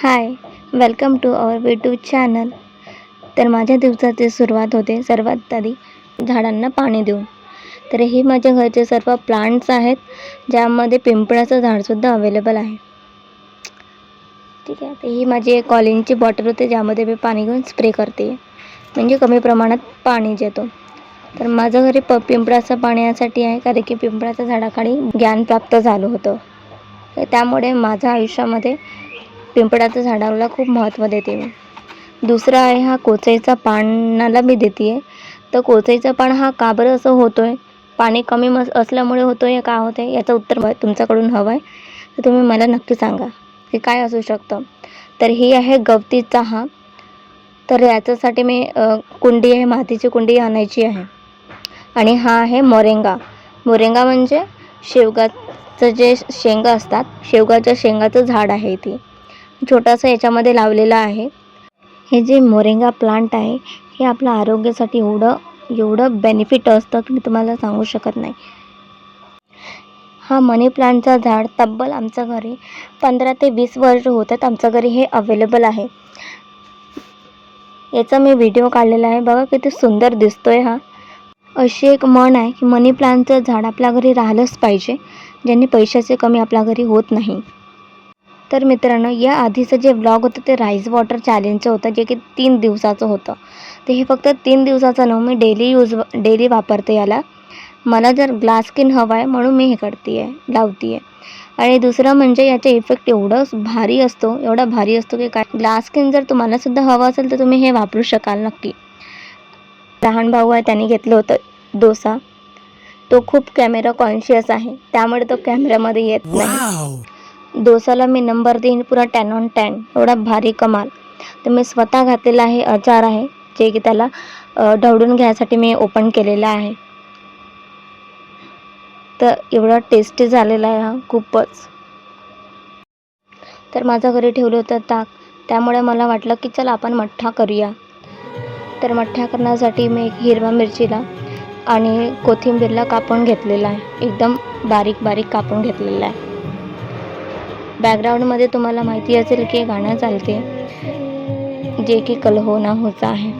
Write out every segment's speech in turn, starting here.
High, welcome to our YouTube channel. तर माझ्या दिवसाची सुरुवात होते सर्वात आधी झाडांना पाणी देऊन. तर हे माझ्या घरचे सर्व प्लांट्स आहेत, ज्यामध्ये पिंपळाचं झाडसुद्धा अवेलेबल आहे. ठीक आहे. तर ही माझी एक कॉलिनची बॉटल होते, ज्यामध्ये मी पाणी घेऊन स्प्रे करते, म्हणजे कमी प्रमाणात पाणी देतो. तर माझ्या घरी पिंपळाचं पाणी यासाठी आहे, कारण की पिंपळाच्या झाडाखाली ज्ञान प्राप्त झालं होतं. त्यामुळे माझ्या आयुष्यामध्ये पिंपळाच्या झाडाला खूप महत्त्व देते मी. दुसरा आहे हा कोचईचा पानाला मी देते आहे. तर कोचईचा पान हा का बरं असं होतो आहे, पाणी कमी असल्यामुळे होतो आहे का होतं आहे, याचं उत्तर तुमच्याकडून हवं आहे. तर तुम्ही मला नक्की सांगा हे काय असू शकतं. तर ही आहे गवती चहा. तर याच्यासाठी मी कुंडी आहे, मातीची कुंडी आणायची आहे. आणि हा आहे मोरिंगा. मोरिंगा म्हणजे शेवगाचं जे शेंगा असतात, शेवगाच्या शेंगाचं झाड आहे. ती छोटासा याच्यामध्ये लावलेला आहे. हे जे मोरिंगा प्लांट आहे, हे आपल्या आरोग्यासाठी एवढं बेनिफिट असतं की मी तुम्हाला सांगू शकत नाही. हा मनी प्लांटचा झाड तब्बल आमच्या घरी 15 ते 20 वर्ष होतात. आमच्या घरी हे अवेलेबल आहे. याचा मी व्हिडिओ काढलेला आहे, बघा किती सुंदर दिसतोय हा. अशी एक म्हण आहे की मनी प्लांटचं झाड आपल्या घरी राहिलंच पाहिजे, ज्यांनी पैशाचे कमी आपल्या घरी होत नाही. तर मित्रांनो, या आधीचं जे व्लॉग होतं ते राईस वॉटर चॅलेंजचं होतं, जे की 3 दिवसाचं होतं. ते हे फक्त 3 दिवसाचं नव्हे, मी डेली वापरते याला. मला जर ग्लास स्किन हवा आहे म्हणून मी हे करते आहे, लावते आहे. आणि दुसरं म्हणजे याचा इफेक्ट एवढा भारी असतो की काय. ग्लास स्किन जर तुम्हालासुद्धा हवं असेल तर तुम्ही हे वापरू शकाल नक्की. लहान भाऊ आहे, त्याने घेतलं होतं डोसा. तो खूप कॅमेरा कॉन्शियस आहे, त्यामुळे तो कॅमेऱ्यामध्ये येत नाही. डोसाला मी नंबर देईन पुरा 10 on 10, एवढा भारी कमाल. तर मी स्वतः घातलेला आहे अचार आहे, जे की त्याला ढवळून घ्यायसाठी मी ओपन केलेला आहे. तर एवढा टेस्टी झालेला आहे हा खूपच. तर माझ्या घरी ठेवलं होतं ताक, त्यामुळे मला वाटलं की चला आपण मठ्ठा करूया. तर मठ्ठा करण्यासाठी मी एक हिरवा मिरचीला आणि कोथिंबीरला कापून घेतलेला आहे, एकदम बारीक बारीक कापून घेतलेला आहे. बॅकग्राऊंडमध्ये तुम्हाला माहिती असेल की गाणं चालते, जे की कल हो ना होता आहे.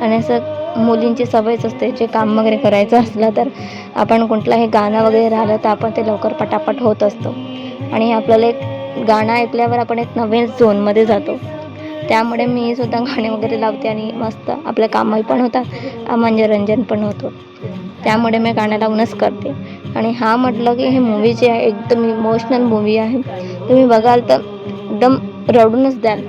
आणि असं मुलींची सवयच असते, जे काम वगैरे करायचं असलं तर आपण कुठलंही गाणं वगैरे राहिलं तर आपण ते लवकर पटापट होत असतो. आणि आपल्याला एक गाणं ऐकल्यावर आपण एक नवीन झोनमध्ये जातो. त्यामुळे मी सुद्धा गाणे वगैरे लावते आणि मस्त आपलं कामही पण होतात, मनोरंजन पण होतो. त्यामुळे मी गाणं लावूनच करते. आणि हा म्हटलं की हे मूवी जे आहे एकदम इमोशनल मूवी आहे. तुम्ही बघाल तर एकदम रडूनच द्याल,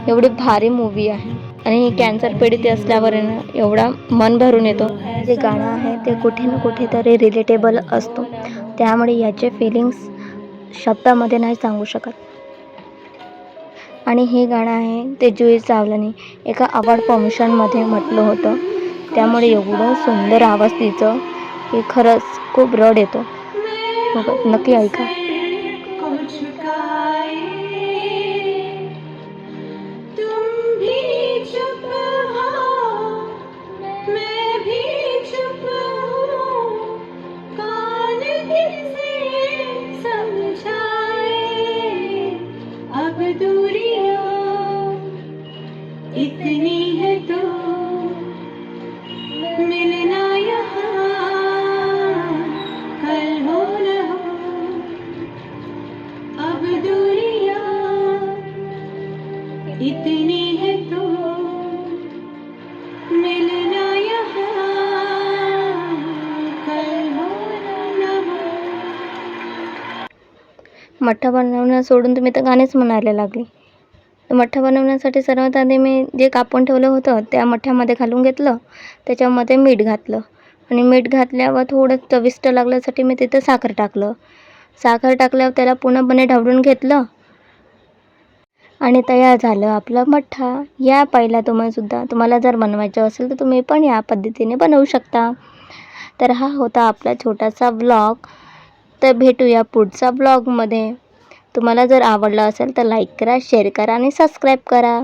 एवढी भारी मूवी आहे. आणि कॅन्सर पीडित असल्यावर एवढा मन भरून येतो. जे गाणं आहे ते कुठे ना कुठेतरी रिलेटेबल असतो, त्यामुळे याचे फिलिंग्स शब्दामध्ये नाही सांगू शकत. आणि हे गाणं आहे ते जुही चावलाने एका अवॉर्ड फंक्शनमध्ये म्हटलं होतं, त्यामुळे एवढं सुंदर आवाज तिचं की खरंच खूप रड येतो. नक्की ऐका. इतनी है तो मिलना यहाँ, कल हो न हो अब दूरियां. इतनी है तो मिलना यहाँ, कल हो न हो. मठ्ठा बनवणं सोडून तुम्ही तर गाणेच म्हणायला लागले. मठ्ठा बनवण्यासाठी सर्वात आधी मी जे कापून ठेवलं होतं त्या मठ्ठ्यामध्ये घालून घेतलं, त्याच्यामध्ये मीठ घातलं. आणि मीठ घातल्यावर थोडं चविष्ट लागण्यासाठी मी तिथं साखर टाकल्यावर त्याला पूर्णपणे ढवळून घेतलं आणि तयार झालं आपलं मठ्ठा. या पहिला तुम्हाला जर बनवायचं असेल तर तुम्ही पण या पद्धतीने बनवू शकता. तर हा होता आपला छोटासा व्लॉग. तर भेटूया पुढचा व्लॉगमध्ये. तुम्हाला जर आवडलं असेल तर लाईक करा, शेअर करा आणि सबस्क्राईब करा.